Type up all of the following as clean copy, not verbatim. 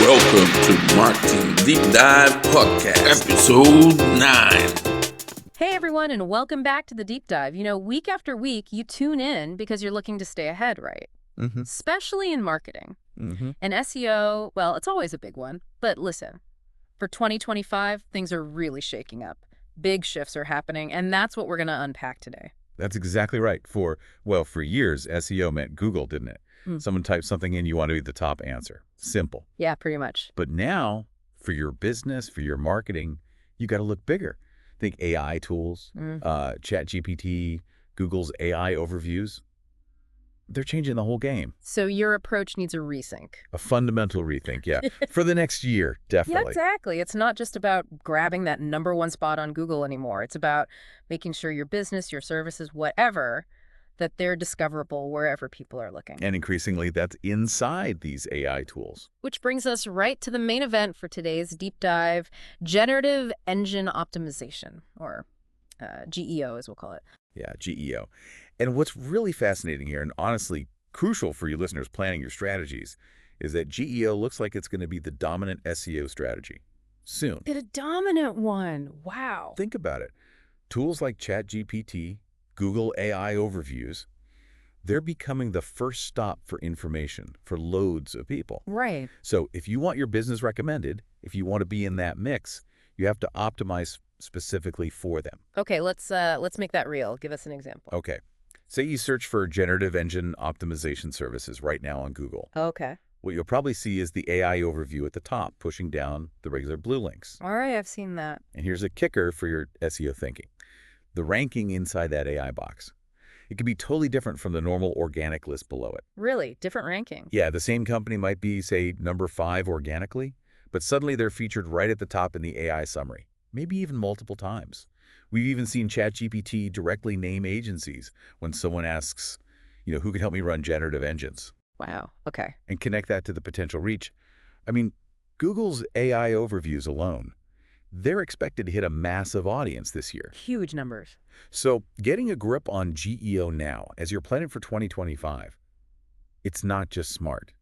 Welcome to Marketing Deep Dive Podcast, Episode 9. Hey everyone, and welcome back to the Deep Dive. Week after week, you tune in because you're looking to stay ahead, right? Especially in marketing. And SEO, well, it's always a big one. But listen, for 2025, things are really shaking up. Big shifts are happening, and that's what we're going to unpack today. That's exactly right. For years, SEO meant Google, didn't it? Someone types something in, you want to be the top answer. Simple. Yeah, pretty much. But now, for your business, for your marketing, you got to look bigger. Think AI tools, ChatGPT, Google's AI overviews. They're changing the whole game. So your approach needs a resync. A fundamental rethink, yeah. For the next year, definitely. Yeah, exactly. It's not just about grabbing that #1 spot on Google anymore. It's about making sure your business, your services, whatever, that they're discoverable wherever people are looking. And increasingly, that's inside these AI tools. Which brings us right to the main event for today's deep dive, Generative Engine Optimization, or GEO as we'll call it. Yeah, GEO. And what's really fascinating here, and honestly crucial for you listeners planning your strategies, is that GEO looks like it's going to be the dominant SEO strategy soon. The dominant one. Wow. Think about it. Tools like ChatGPT, Google AI overviews, they're becoming the first stop for information for loads of people. Right. So if you want your business recommended, if you want to be in that mix, you have to optimize specifically for them. Okay, let's make that real. Give us an example. Okay. Say you search for Generative Engine Optimization services right now on Google. Okay. What you'll probably see is the AI overview at the top, pushing down the regular blue links. All right, I've seen that. And here's a kicker for your SEO thinking. The ranking inside that AI box. It can be totally different from the normal organic list below it. Really? Different ranking? Yeah, the same company might be, say, number 5 organically, but suddenly they're featured right at the top in the AI summary, maybe even multiple times. We've even seen ChatGPT directly name agencies when someone asks, who can help me run generative engines? Wow, okay. And connect that to the potential reach. I mean, Google's AI overviews alone, they're expected to hit a massive audience this year. Huge numbers. So getting a grip on GEO now, as you're planning for 2025, it's not just smart.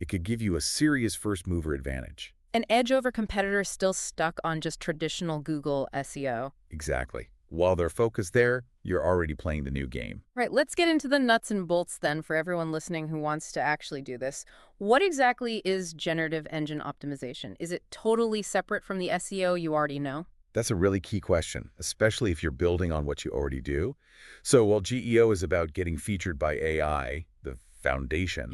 It could give you a serious first-mover advantage. An edge over competitors still stuck on just traditional Google SEO. Exactly. While they're focused there, you're already playing the new game. Right, let's get into the nuts and bolts then for everyone listening who wants to actually do this. What exactly is generative engine optimization? Is it totally separate from the SEO you already know? That's a really key question, especially if you're building on what you already do. So while GEO is about getting featured by AI, the foundation,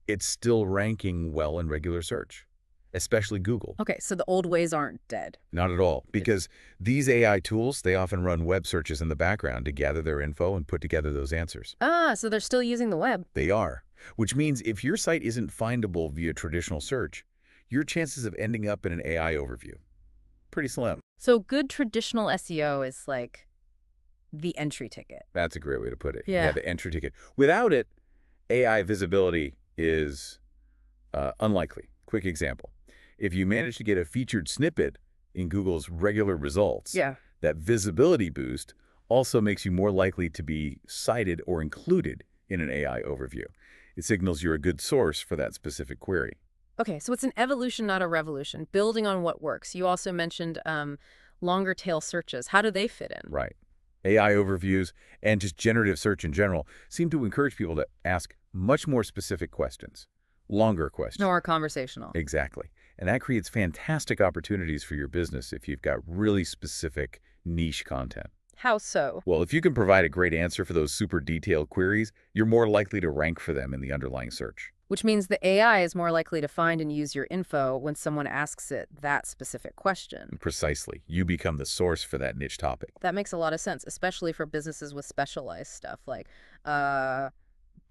it's still ranking well in regular search, especially Google. Okay, so the old ways aren't dead. Not at all, because these AI tools, they often run web searches in the background to gather their info and put together those answers. Ah, so they're still using the web. They are, which means if your site isn't findable via traditional search, your chances of ending up in an AI overview, pretty slim. So good traditional SEO is like the entry ticket. That's a great way to put it. Yeah, the entry ticket. Without it, AI visibility is unlikely. Quick example. If you manage to get a featured snippet in Google's regular results, that visibility boost also makes you more likely to be cited or included in an AI overview. It signals you're a good source for that specific query. Okay, so it's an evolution, not a revolution, building on what works. You also mentioned longer tail searches. How do they fit in? Right. AI overviews and just generative search in general seem to encourage people to ask much more specific questions, longer questions. More conversational. Exactly. And that creates fantastic opportunities for your business if you've got really specific niche content. How so? Well, if you can provide a great answer for those super detailed queries, you're more likely to rank for them in the underlying search. Which means the AI is more likely to find and use your info when someone asks it that specific question. Precisely. You become the source for that niche topic. That makes a lot of sense, especially for businesses with specialized stuff like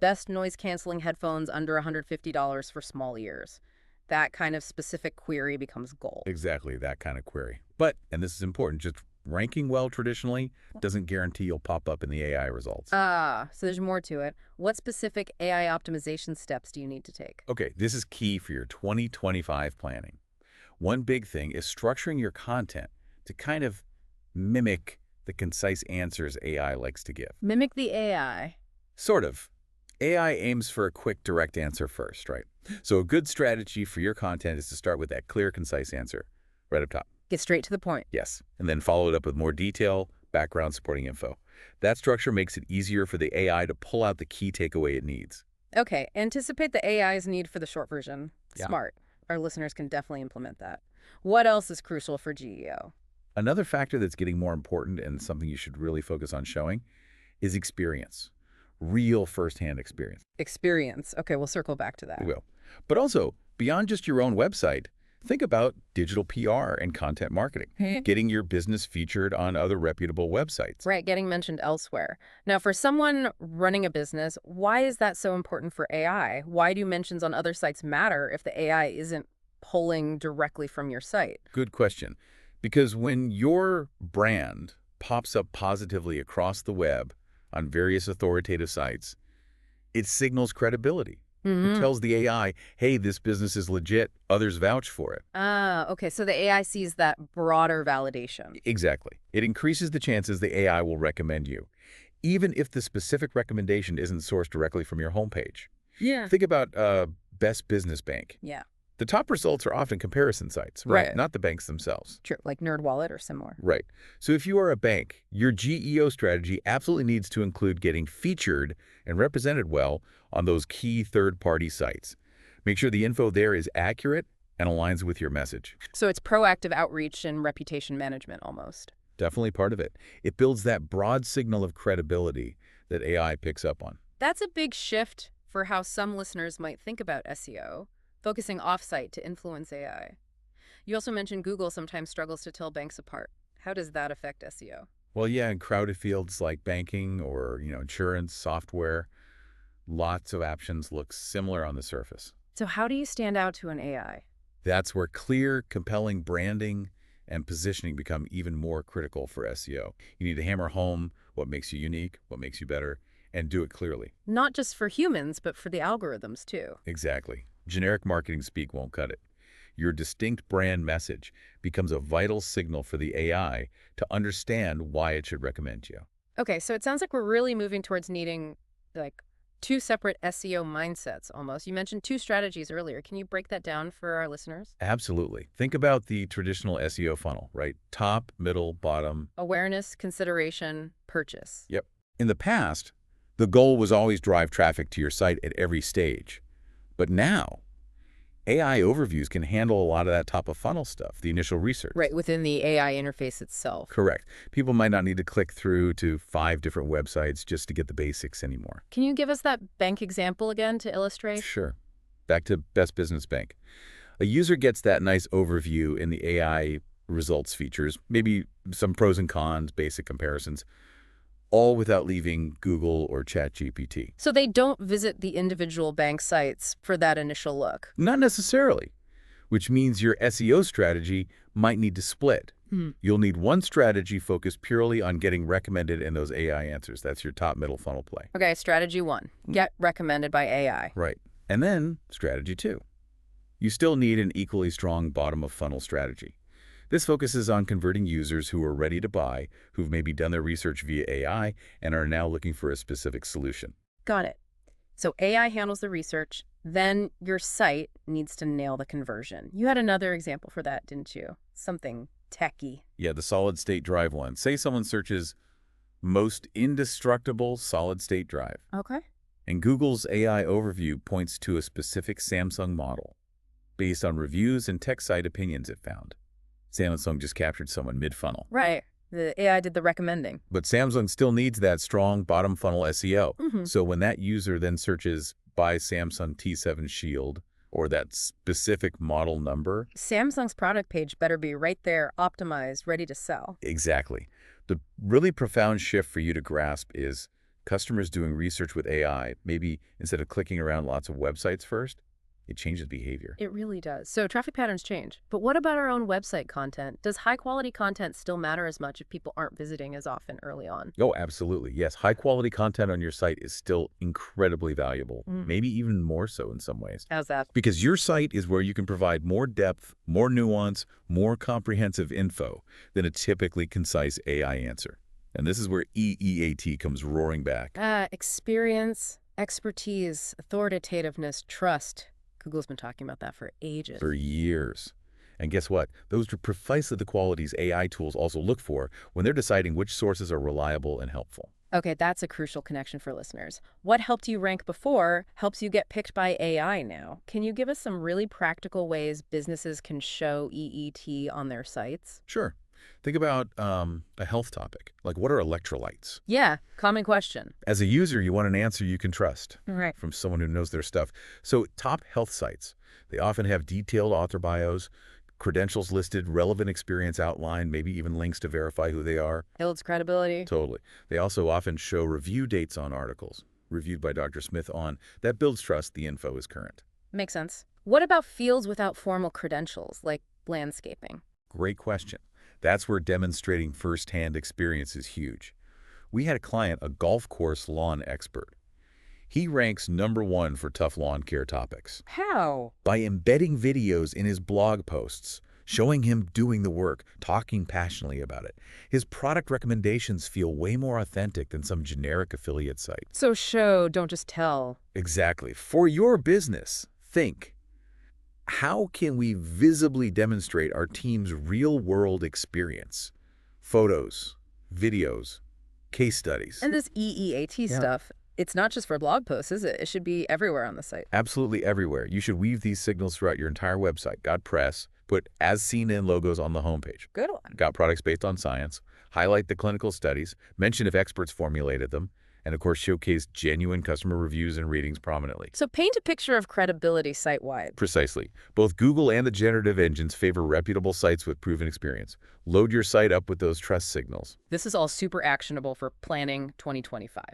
best noise-canceling headphones under $150 for small ears. That kind of specific query becomes gold. Exactly, that kind of query. But, and this is important, just ranking well traditionally doesn't guarantee you'll pop up in the AI results. So there's more to it. What specific AI optimization steps do you need to take? Okay, this is key for your 2025 planning. One big thing is structuring your content to kind of mimic the concise answers AI likes to give. Mimic the AI. Sort of. AI aims for a quick, direct answer first, right? So a good strategy for your content is to start with that clear, concise answer right up top. Get straight to the point. Yes, and then follow it up with more detail, background, supporting info. That structure makes it easier for the AI to pull out the key takeaway it needs. Okay, anticipate the AI's need for the short version. Yeah. Smart. Our listeners can definitely implement that. What else is crucial for GEO? Another factor that's getting more important and something you should really focus on showing is experience. Real firsthand experience. Experience. Okay, we'll circle back to that. We will. But also, beyond just your own website, think about digital PR and content marketing, getting your business featured on other reputable websites. Right, getting mentioned elsewhere. Now, for someone running a business, why is that so important for AI? Why do mentions on other sites matter if the AI isn't pulling directly from your site? Good question. Because when your brand pops up positively across the web on various authoritative sites, it signals credibility. It tells the AI, hey, this business is legit, others vouch for it. Ah, okay, so the AI sees that broader validation. Exactly. It increases the chances the AI will recommend you, even if the specific recommendation isn't sourced directly from your homepage. Yeah. Think about Best Business Bank. Yeah. The top results are often comparison sites, right? Not the banks themselves. True, like NerdWallet or similar. Right. So if you are a bank, your GEO strategy absolutely needs to include getting featured and represented well on those key third-party sites. Make sure the info there is accurate and aligns with your message. So it's proactive outreach and reputation management almost. Definitely part of it. It builds that broad signal of credibility that AI picks up on. That's a big shift for how some listeners might think about SEO, focusing off-site to influence AI. You also mentioned Google sometimes struggles to tell banks apart. How does that affect SEO? Well, yeah, in crowded fields like banking or, insurance, software, lots of options look similar on the surface. So how do you stand out to an AI? That's where clear, compelling branding and positioning become even more critical for SEO. You need to hammer home what makes you unique, what makes you better, and do it clearly. Not just for humans, but for the algorithms too. Exactly. Generic marketing speak won't cut it. Your distinct brand message becomes a vital signal for the AI to understand why it should recommend you. Okay, so it sounds like we're really moving towards needing like two separate SEO mindsets almost. You mentioned two strategies earlier. Can you break that down for our listeners? Absolutely. Think about the traditional SEO funnel, right? Top, middle, bottom. Awareness, consideration, purchase. Yep. In the past, the goal was always drive traffic to your site at every stage. But now, AI overviews can handle a lot of that top of funnel stuff, the initial research. Right, within the AI interface itself. Correct. People might not need to click through to 5 different websites just to get the basics anymore. Can you give us that bank example again to illustrate? Sure. Back to Best Business Bank. A user gets that nice overview in the AI results features, maybe some pros and cons, basic comparisons, all without leaving Google or ChatGPT. So they don't visit the individual bank sites for that initial look? Not necessarily, which means your SEO strategy might need to split. You'll need one strategy focused purely on getting recommended in those AI answers. That's your top middle funnel play. Okay, strategy 1, get recommended by AI. Right. And then strategy 2. You still need an equally strong bottom of funnel strategy. This focuses on converting users who are ready to buy, who've maybe done their research via AI and are now looking for a specific solution. Got it. So AI handles the research, then your site needs to nail the conversion. You had another example for that, didn't you? Something techy. Yeah, the solid state drive one. Say someone searches most indestructible solid state drive. Okay. And Google's AI overview points to a specific Samsung model based on reviews and tech site opinions it found. Samsung just captured someone mid-funnel. Right. The AI did the recommending. But Samsung still needs that strong bottom funnel SEO. So when that user then searches buy Samsung T7 Shield or that specific model number, Samsung's product page better be right there, optimized, ready to sell. Exactly. The really profound shift for you to grasp is customers doing research with AI, maybe instead of clicking around lots of websites first, it changes behavior. It really does. So traffic patterns change. But what about our own website content? Does high-quality content still matter as much if people aren't visiting as often early on? Oh, absolutely. Yes, high-quality content on your site is still incredibly valuable, maybe even more so in some ways. How's that? Because your site is where you can provide more depth, more nuance, more comprehensive info than a typically concise AI answer. And this is where EEAT comes roaring back. Experience, Expertise, authoritativeness, trust. Google's been talking about that for ages. For years. And guess what? Those are precisely the qualities AI tools also look for when they're deciding which sources are reliable and helpful. Okay, that's a crucial connection for listeners. What helped you rank before helps you get picked by AI now. Can you give us some really practical ways businesses can show EET on their sites? Sure. Think about a health topic, like what are electrolytes? Yeah, common question. As a user, you want an answer you can trust Right. from someone who knows their stuff. So top health sites, they often have detailed author bios, credentials listed, relevant experience outlined, maybe even links to verify who they are. Builds credibility. Totally. They also often show review dates on articles, reviewed by Dr. Smith on. That builds trust the info is current. Makes sense. What about fields without formal credentials, like landscaping? Great question. That's where demonstrating firsthand experience is huge. We had a client, a golf course lawn expert. He ranks #1 for tough lawn care topics. How? By embedding videos in his blog posts, showing him doing the work, talking passionately about it. His product recommendations feel way more authentic than some generic affiliate site. So show, don't just tell. Exactly. For your business, think, how can we visibly demonstrate our team's real-world experience? Photos, videos, case studies. And this EEAT stuff, it's not just for blog posts, is it? It should be everywhere on the site. Absolutely everywhere. You should weave these signals throughout your entire website. Got press, put as seen in logos on the homepage. Good one. Got products based on science, highlight the clinical studies, mention if experts formulated them, and of course showcase genuine customer reviews and ratings prominently. So paint a picture of credibility site-wide. Precisely. Both Google and the generative engines favor reputable sites with proven experience. Load your site up with those trust signals. This is all super actionable for planning 2025.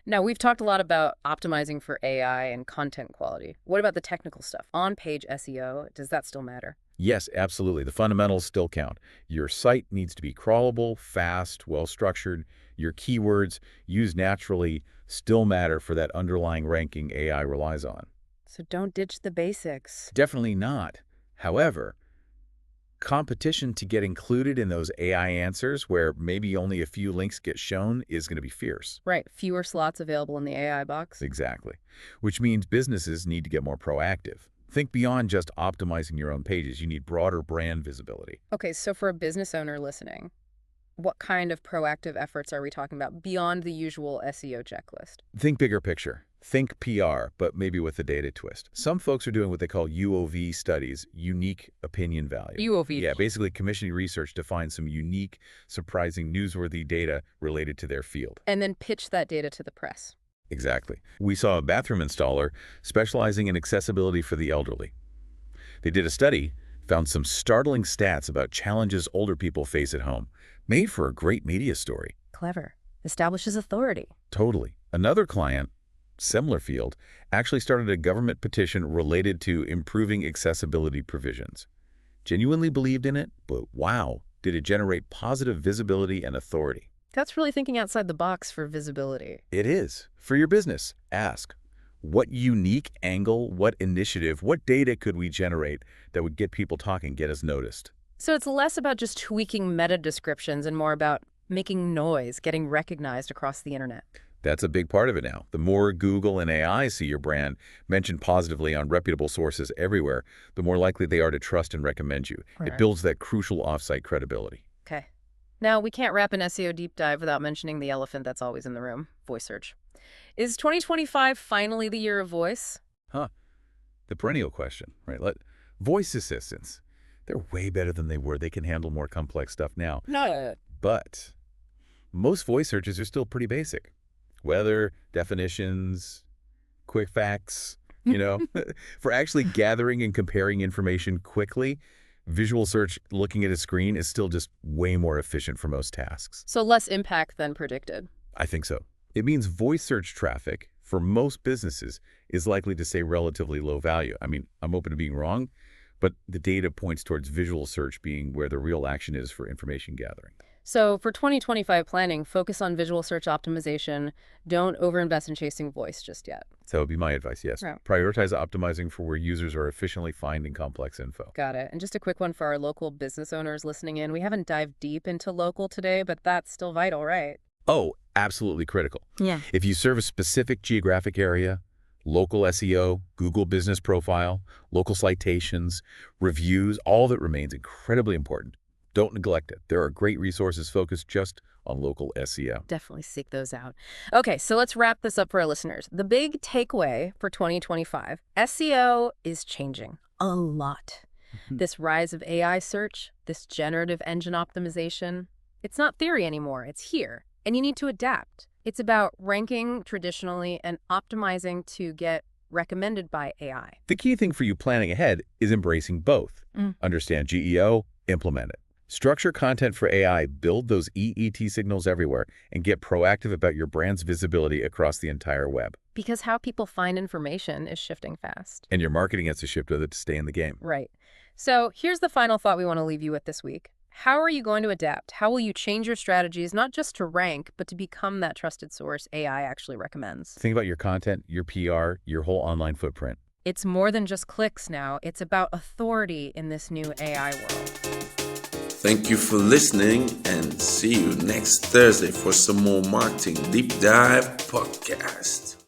Now, we've talked a lot about optimizing for AI and content quality. What about the technical stuff? On-page SEO, does that still matter? Yes, absolutely. The fundamentals still count. Your site needs to be crawlable, fast, well-structured. Your keywords, used naturally, still matter for that underlying ranking AI relies on. So don't ditch the basics. Definitely not. However, competition to get included in those AI answers where maybe only a few links get shown is going to be fierce. Right, fewer slots available in the AI box. Exactly. Which means businesses need to get more proactive. Think beyond just optimizing your own pages. You need broader brand visibility. Okay, so for a business owner listening, what kind of proactive efforts are we talking about beyond the usual SEO checklist? Think bigger picture. Think PR, but maybe with a data twist. Some folks are doing what they call UOV studies, unique opinion value. UOV? Yeah, basically commissioning research to find some unique, surprising, newsworthy data related to their field. And then pitch that data to the press. Exactly. We saw a bathroom installer specializing in accessibility for the elderly. They did a study, found some startling stats about challenges older people face at home. Made for a great media story. Clever. Establishes authority. Totally. Another client, similar field, actually started a government petition related to improving accessibility provisions. Genuinely believed in it, but wow, did it generate positive visibility and authority. That's really thinking outside the box for visibility. It is. For your business, ask, what unique angle, what initiative, what data could we generate that would get people talking, get us noticed? So it's less about just tweaking meta descriptions and more about making noise, getting recognized across the internet. That's a big part of it now. The more Google and AI see your brand mentioned positively on reputable sources everywhere, the more likely they are to trust and recommend you. Right. It builds that crucial offsite credibility. Okay. Now, we can't wrap an SEO deep dive without mentioning the elephant that's always in the room, voice search. Is 2025 finally the year of voice? The perennial question, right? Voice assistants, they're way better than they were. They can handle more complex stuff now. No. But most voice searches are still pretty basic. Weather, definitions, quick facts, For actually gathering and comparing information quickly, visual search looking at a screen is still just way more efficient for most tasks. So less impact than predicted. I think so. It means voice search traffic for most businesses is likely to stay relatively low value. I mean, I'm open to being wrong, but the data points towards visual search being where the real action is for information gathering. So for 2025 planning, focus on visual search optimization. Don't overinvest in chasing voice just yet. That would be my advice, yes. Right. Prioritize optimizing for where users are efficiently finding complex info. Got it. And just a quick one for our local business owners listening in. We haven't dived deep into local today, but that's still vital, right? Oh, absolutely critical. Yeah. If you serve a specific geographic area, local SEO, Google Business Profile, local citations, reviews, all that remains incredibly important. Don't neglect it. There are great resources focused just on local SEO. Definitely seek those out. Okay, so let's wrap this up for our listeners. The big takeaway for 2025, SEO is changing a lot. This rise of AI search, this generative engine optimization, it's not theory anymore. It's here, and you need to adapt. It's about ranking traditionally and optimizing to get recommended by AI. The key thing for you planning ahead is embracing both. Understand GEO, implement it. Structure content for AI, build those EET signals everywhere, and get proactive about your brand's visibility across the entire web. Because how people find information is shifting fast. And your marketing has to shift with it to stay in the game. Right. So here's the final thought we want to leave you with this week. How are you going to adapt? How will you change your strategies, not just to rank, but to become that trusted source AI actually recommends? Think about your content, your PR, your whole online footprint. It's more than just clicks now. It's about authority in this new AI world. Thank you for listening, and see you next Thursday for some more Marketing Deep Dive podcast.